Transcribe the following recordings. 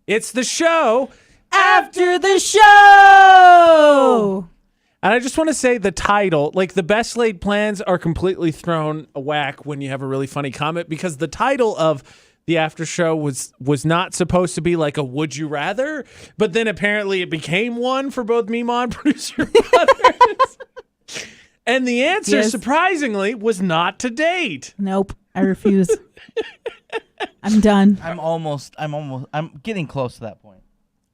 It's the show After the show. And I just want to say the title, like the best laid plans are completely thrown a whack when you have a really funny comment, because the title of the after show was not supposed to be like a would you rather, but then apparently it became one for both Mima and Producer Butters. And the answer, surprisingly, was not to date. Nope, I refuse. I'm done. I'm getting close to that point.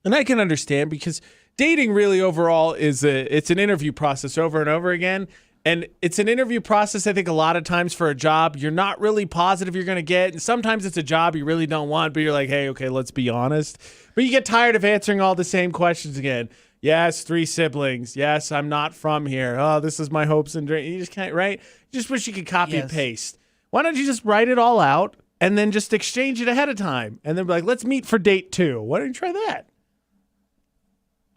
And I can understand, because dating really overall it's an interview process over and over again. And it's an interview process, I think, a lot of times for a job you're not really positive you're going to get. And sometimes it's a job you really don't want, but you're like, hey, okay, let's be honest. But you get tired of answering all the same questions again. Yes, 3 siblings. Yes, I'm not from here. Oh, this is my hopes and dreams. You just can't, right? You just wish you could copy and paste. Why don't you just write it all out and then just exchange it ahead of time? And then be like, let's meet for date 2. Why don't you try that?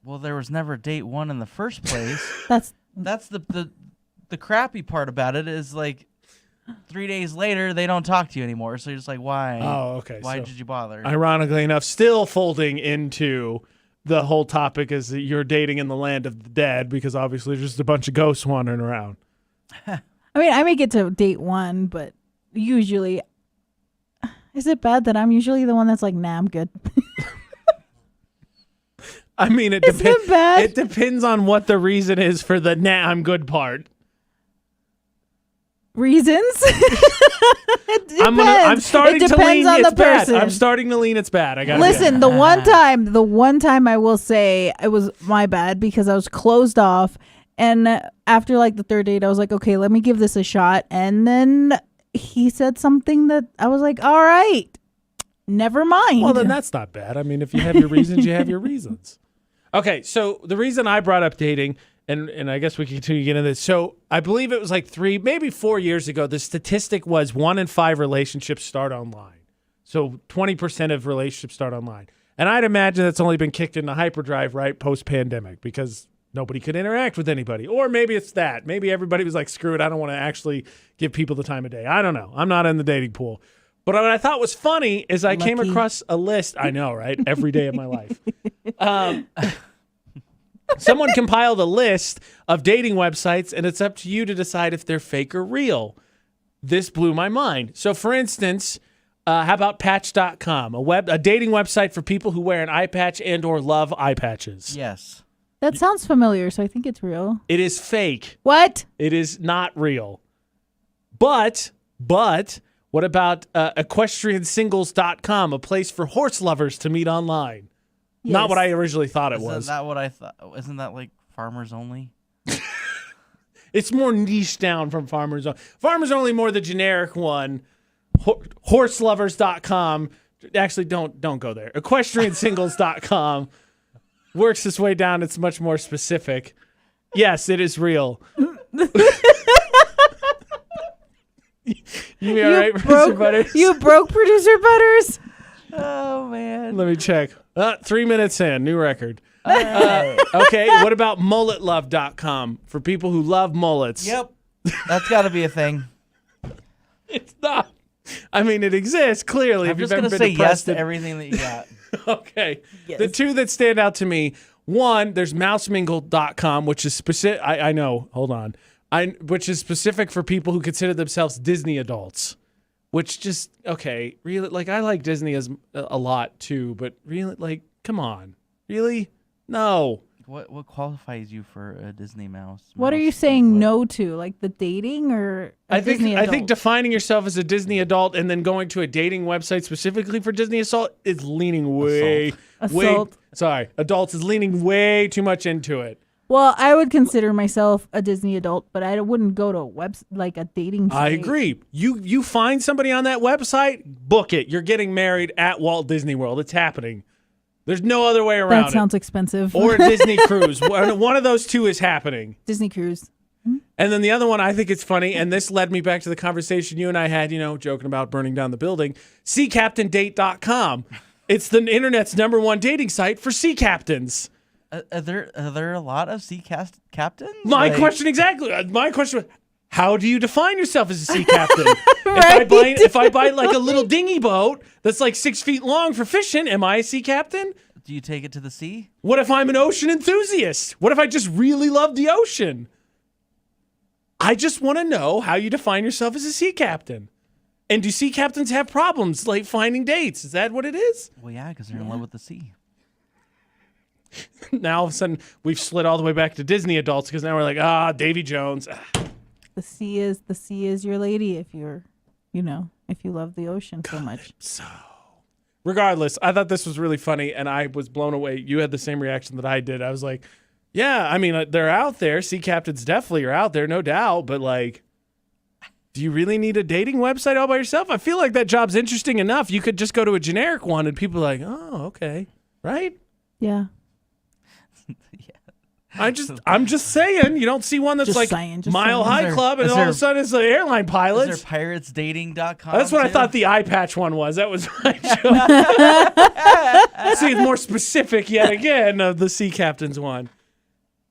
Well, there was never date 1 in the first place. That's the crappy part about it is, like, 3 days later they don't talk to you anymore. So you're just like, why? Oh, okay. Why did you bother? Ironically enough, still folding into the whole topic is that you're dating in the land of the dead, because obviously there's just a bunch of ghosts wandering around. I mean, I may get to date 1, but usually, is it bad that I'm usually the one that's like, nah, I'm good? I mean, it depends on what the reason is for the nah, I'm good part. Reasons? I'm starting to lean on it's the bad. person. I'm starting to lean it's bad. I gotta listen. The one time I will say it was my bad, because I was closed off, and after like the 3rd date, I was like, okay, let me give this a shot, and then he said something that I was like, all right, never mind. Well, then that's not bad. I mean, if you have your reasons, you have your reasons. Okay, so the reason I brought up dating, and I guess we can continue to get into this. So I believe it was like 3, maybe 4 years ago, the statistic was 1 in 5 relationships start online. So 20% of relationships start online. And I'd imagine that's only been kicked into hyperdrive, right, post-pandemic, because nobody could interact with anybody. Or maybe it's that. Maybe everybody was like, screw it, I don't want to actually give people the time of day. I don't know. I'm not in the dating pool. But what I thought was funny is I came across a list. I know, right? Every day of my life. Someone compiled a list of dating websites, and it's up to you to decide if they're fake or real. This blew my mind. So, for instance, how about Patch.com, a dating website for people who wear an eye patch and or love eye patches? Yes. that sounds familiar, so I think it's real. It is fake. What? It is not real. But what about equestriansingles.com, a place for horse lovers to meet online? Yes. Not what I originally thought it was. Isn't that what I thought? Isn't that like Farmers Only? It's more niche down from Farmers Only. Farmers Only more the generic one. Horselovers.com. Actually, don't go there. Equestriansingles.com works its way down. It's much more specific. Yes, it is real. You all right, Producer Butters? You broke Producer Butters? Oh man. Let me check. 3 minutes in, new record. Okay, what about mulletlove.com for people who love mullets? Yep. That's got to be a thing. It's not. I mean, it exists, clearly. I'm just going to say yes to everything that you got. Okay. Yes. The two that stand out to me, one, there's mousemingle.com, which is specific. I know. Hold on. Which is specific for people who consider themselves Disney adults. Which just, okay, really, like, I like Disney as a lot too, but really, like, come on. Really? No. What qualifies you for a Disney mouse? What are you saying no to? Like the dating or Disney I think adult? defining yourself as a Disney adult and then going to a dating website specifically for Disney assault is leaning way adults is leaning way too much into it. Well, I would consider myself a Disney adult, but I wouldn't go to a dating site. I agree. You find somebody on that website, book it. You're getting married at Walt Disney World. It's happening. There's no other way around it. That sounds expensive. Or a Disney cruise. One of those two is happening. Disney cruise. And then the other one, I think it's funny, and this led me back to the conversation you and I had, joking about burning down the building. SeaCaptainDate.com. It's the internet's #1 dating site for sea captains. Are there a lot of sea captains? My question exactly. My question was, how do you define yourself as a sea captain? Right. If I buy like a little dinghy boat that's like 6 feet long for fishing, am I a sea captain? Do you take it to the sea? What if I'm an ocean enthusiast? What if I just really love the ocean? I just want to know how you define yourself as a sea captain. And do sea captains have problems like finding dates? Is that what it is? Well, yeah, because they're in love with the sea. Now all of a sudden we've slid all the way back to Disney adults because now we're like, Davy Jones. The sea is your lady if you're, if you love the ocean so much. So, regardless, I thought this was really funny and I was blown away. You had the same reaction that I did. I was like, yeah, I mean, they're out there. Sea captains definitely are out there, no doubt. But like, do you really need a dating website all by yourself? I feel like that job's interesting enough. You could just go to a generic one and people are like, oh, okay. Right? Yeah. I'm just saying, you don't see one that's Just like saying, just Mile saying. High Is there- Club and is all of there- a sudden it's the airline Is pilots. there piratesdating.com? That's what I too? thought the eye patch one was. That was my joke. See, it's more specific yet again of the sea captain's one.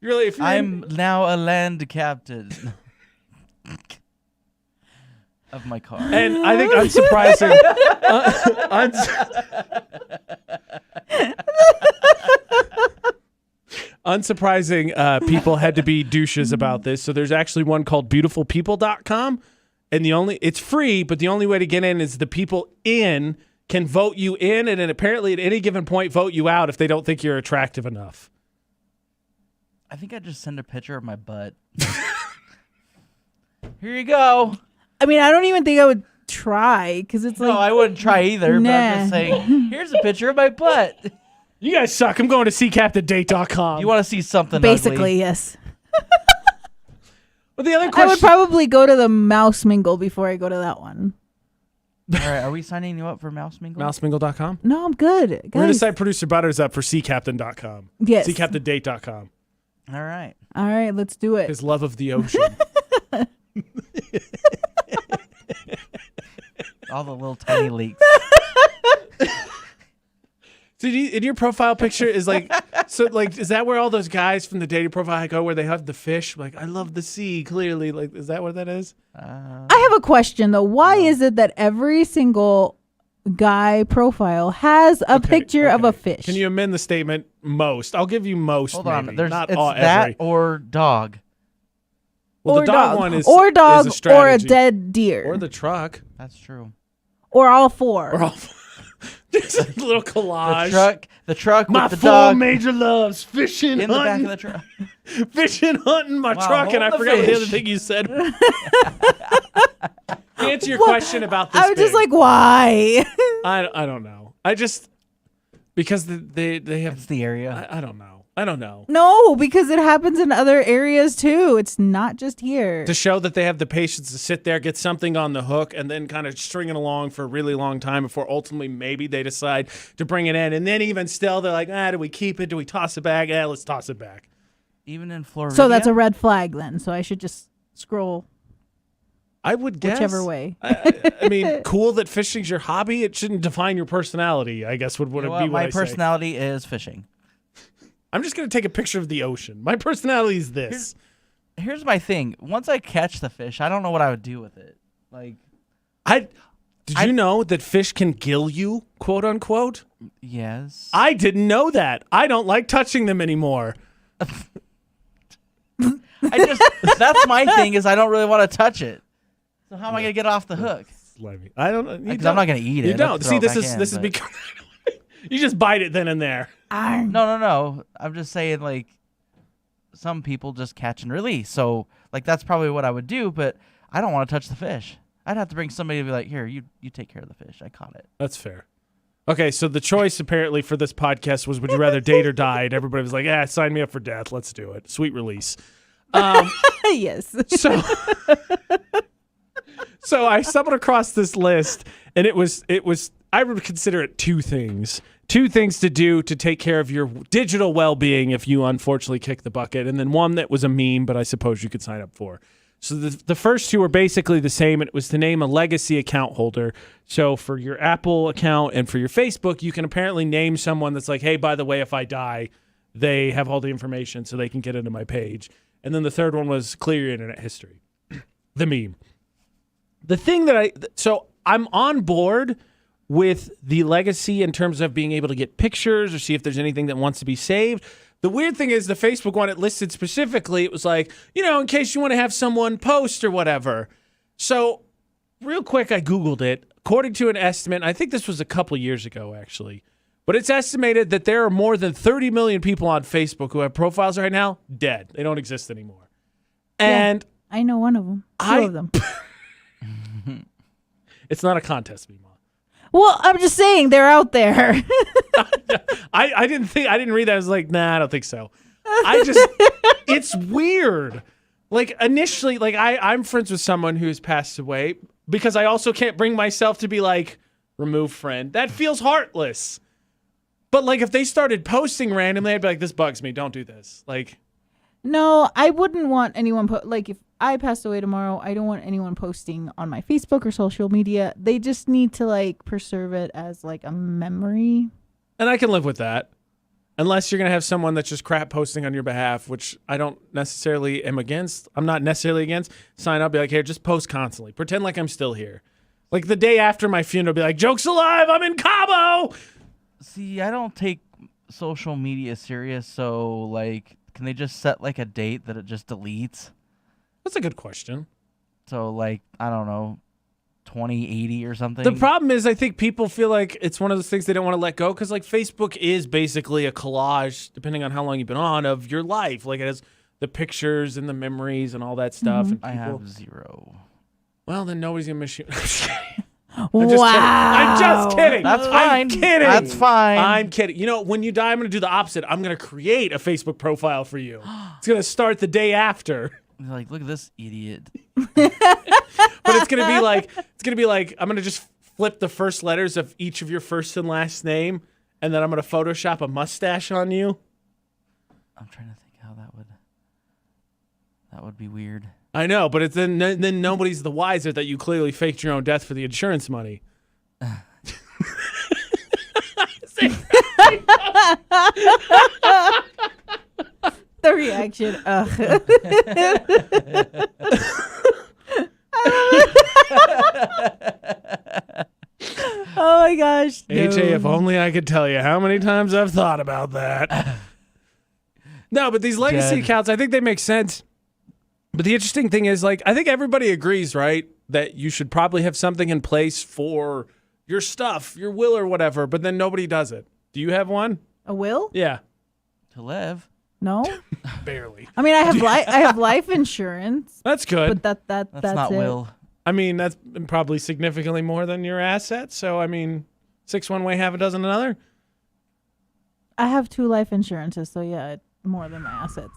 Really, if you're I'm now a land captain of my car. and I think unsurprising. Unsurprising, people had to be douches about this. So there's actually one called beautifulpeople.com. And it's free, but the only way to get in is the people in can vote you in and then apparently at any given point vote you out if they don't think you're attractive enough. I think I just send a picture of my butt. Here you go. I mean, I don't even think I would try because it's like No, I wouldn't try either, but I'm just Nah. saying, here's a picture of my butt. You guys suck. I'm going to seacaptaindate.com. You want to see something basically ugly? yes. Well, the other I question. would probably go to the Mouse Mingle before I go to that one. All right, are we signing you up for Mouse Mingle? Mousemingle.com. No, I'm good. We're going to Guys, sign producer Butters up for seacaptain.com. Yes. Seacaptaindate.com. All right. All right, let's do it. His love of the ocean. All the little tiny leaks. Did you, in your profile picture is like, so like, is that where all those guys from the dating profile go where they have the fish? Like, I love the sea, clearly. Like, is that what that is? I have a question though. Why is it that every single guy profile has a picture of a fish? Can you amend the statement most? I'll give you most. Hold maybe. on. There's not it's all that every. or dog. Well, or the dog one is or dog is a or a strategy. dead deer Or the truck. That's true. or all four. Or all. Just a little collage. The truck My with the four dog major loves: fishing, in the back hunting, of the truck. fishing, hunting, my Wow, truck, and I hold the forgot what the other fish. thing you said. To answer your question about this, I was just thing, like, why? I don't know. I just because they have. It's the area. I don't know. I don't know. No, because it happens in other areas too. It's not just here. To show that they have the patience to sit there, get something on the hook, and then kind of string it along for a really long time before ultimately maybe they decide to bring it in. And then even still, they're like, do we keep it? Do we toss it back? Let's toss it back. Even in Florida. So that's a red flag then. So I should just scroll I would guess. whichever way. I mean, cool that fishing's your hobby. It shouldn't define your personality, I guess would You know be what? what My I say. personality is fishing. I'm just going to take a picture of the ocean. My personality is this. Here's my thing. Once I catch the fish, I don't know what I would do with it. Like, Did you know that fish can gill you, quote unquote? yes. I didn't know that. I don't like touching them anymore. That's my thing is I don't really want to touch it. So how am I gonna get off the hook? Slimy. I don't. Because I'm not gonna eat it. You I'll don't. throw See, it this back is in, this is but- because you just bite it then and there. No. I'm just saying, like, some people just catch and release. So, like, that's probably what I would do. But I don't want to touch the fish. I'd have to bring somebody to be like, here, you take care of the fish. I caught it. That's fair. Okay, so the choice apparently for this podcast was: would you rather date or die? And everybody was like, sign me up for death. Let's do it. Sweet release. Yes. So I stumbled across this list, and it was I would consider it two things to do to take care of your digital well-being if you unfortunately kick the bucket, and then one that was a meme, but I suppose you could sign up for. So the first two are basically the same, and it was to name a legacy account holder. So for your Apple account and for your Facebook, you can apparently name someone that's like, hey, by the way, if I die, they have all the information so they can get into my page. And then the third one was clear your internet history. the meme. The thing that I'm on board with the legacy in terms of being able to get pictures or see if there's anything that wants to be saved. The weird thing is the Facebook one, it listed specifically, it was like, in case you want to have someone post or whatever. So real quick, I Googled it. According to an estimate, I think this was a couple years ago, actually, but it's estimated that there are more than 30 million people on Facebook who have profiles right now dead. They don't exist anymore. And I know one of them. Two of them. It's not a contest, Mima. Well, I'm just saying they're out there. I didn't read that. I was like, nah, I don't think so. It's weird. Like initially, like I'm friends with someone who's passed away because I also can't bring myself to be like, remove friend. That feels heartless. But like if they started posting randomly, I'd be like, this bugs me. Don't do this. Like, no, I wouldn't want anyone like if I passed away tomorrow, I don't want anyone posting on my Facebook or social media. They just need to like preserve it as like a memory. And I can live with that. Unless you're going to have someone that's just crap posting on your behalf, which I don't necessarily am against. I'm not necessarily against. Sign up, be like, here, just post constantly. Pretend like I'm still here. Like the day after my funeral, be like, joke's alive, I'm in Cabo. See, I don't take social media serious, so like, can they just set like a date that it just deletes? That's a good question. So like, I don't know, 2080 or something. The problem is I think people feel like it's one of those things they don't want to let go because like Facebook is basically a collage, depending on how long you've been on, of your life. Like it has the pictures and the memories and all that stuff. And I people, have 0. well, then nobody's going to miss you. Wow. I'm just kidding. That's I'm fine. kidding. That's fine. I'm kidding. When you die, I'm going to do the opposite. I'm going to create a Facebook profile for you. It's going to start the day after. They're like, look at this idiot. But it's gonna be like I'm gonna just flip the first letters of each of your first and last name, and then I'm gonna Photoshop a mustache on you. I'm trying to think how that would be weird. I know, but it's then nobody's the wiser that you clearly faked your own death for the insurance money. The reaction. Ugh. Oh my gosh. No. AJ, if only I could tell you how many times I've thought about that. No, but these legacy Dead. accounts, I think they make sense. But the interesting thing is, like, I think everybody agrees, right, that you should probably have something in place for your stuff, your will or whatever, but then nobody does it. Do you have one? A will? Yeah. To live. No. Barely. I mean, I have life insurance, That's good. but that's not it. will. I mean, that's probably significantly more than your assets. So, I mean, 6 one way, half a dozen another. I have 2 life insurances, so yeah, it's more than my assets.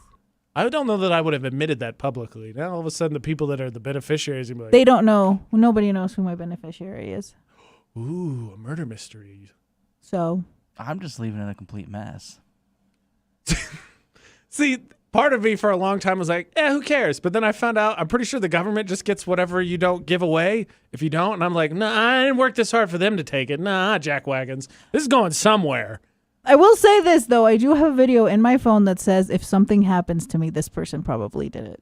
I don't know that I would have admitted that publicly. Now, all of a sudden, the people that are the beneficiaries are like, They don't know. Nobody knows who my beneficiary is. ooh, a murder mystery. So I'm just leaving it a complete mess. See, part of me for a long time was like, who cares? But then I found out, I'm pretty sure the government just gets whatever you don't give away if you don't. And I'm like, nah, I didn't work this hard for them to take it. Nah, jackwagons. This is going somewhere. I will say this, though. I do have a video in my phone that says if something happens to me, this person probably did it.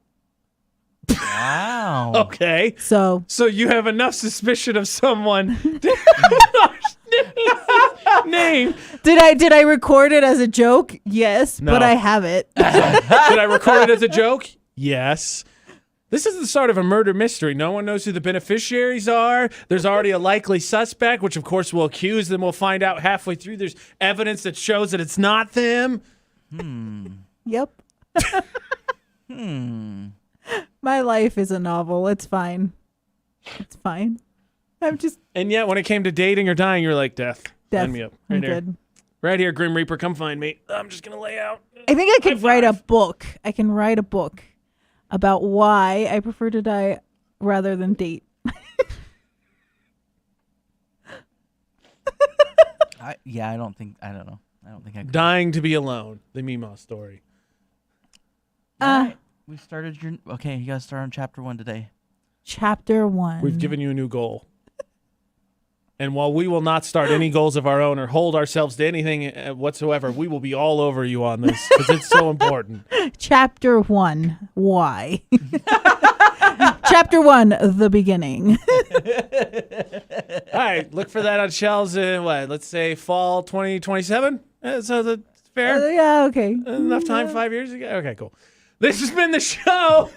Wow. Okay. So So you have enough suspicion of someone. Name. did I record it as a joke? Yes, No. but I have it. Did I record it as a joke? Yes. This is the start of a murder mystery. No one knows who the beneficiaries are. There's already a likely suspect, which of course we'll accuse them. We'll find out halfway through there's evidence that shows that it's not them. Yep. My life is a novel. It's fine. It's fine. I'm just And yet when it came to dating or dying, you're like, death. deaf. Sign me up. Right I'm here. good. Right here, Grim Reaper, come find me. I'm just going to lay out. I think I could High write a five. book. I can write a book about why I prefer to die rather than date. I don't think I could. Dying to be alone. The Meemaw story. Alright, we started your. Okay, you guys start on chapter 1 today. Chapter 1. We've given you a new goal. And while we will not start any goals of our own or hold ourselves to anything whatsoever, we will be all over you on this because it's so important. Chapter 1. Why? Chapter 1, the beginning. All right, look for that on shelves in let's say fall 2027. So that's fair. Yeah, okay. Enough time 5 years ago. Okay, cool. This has been the show.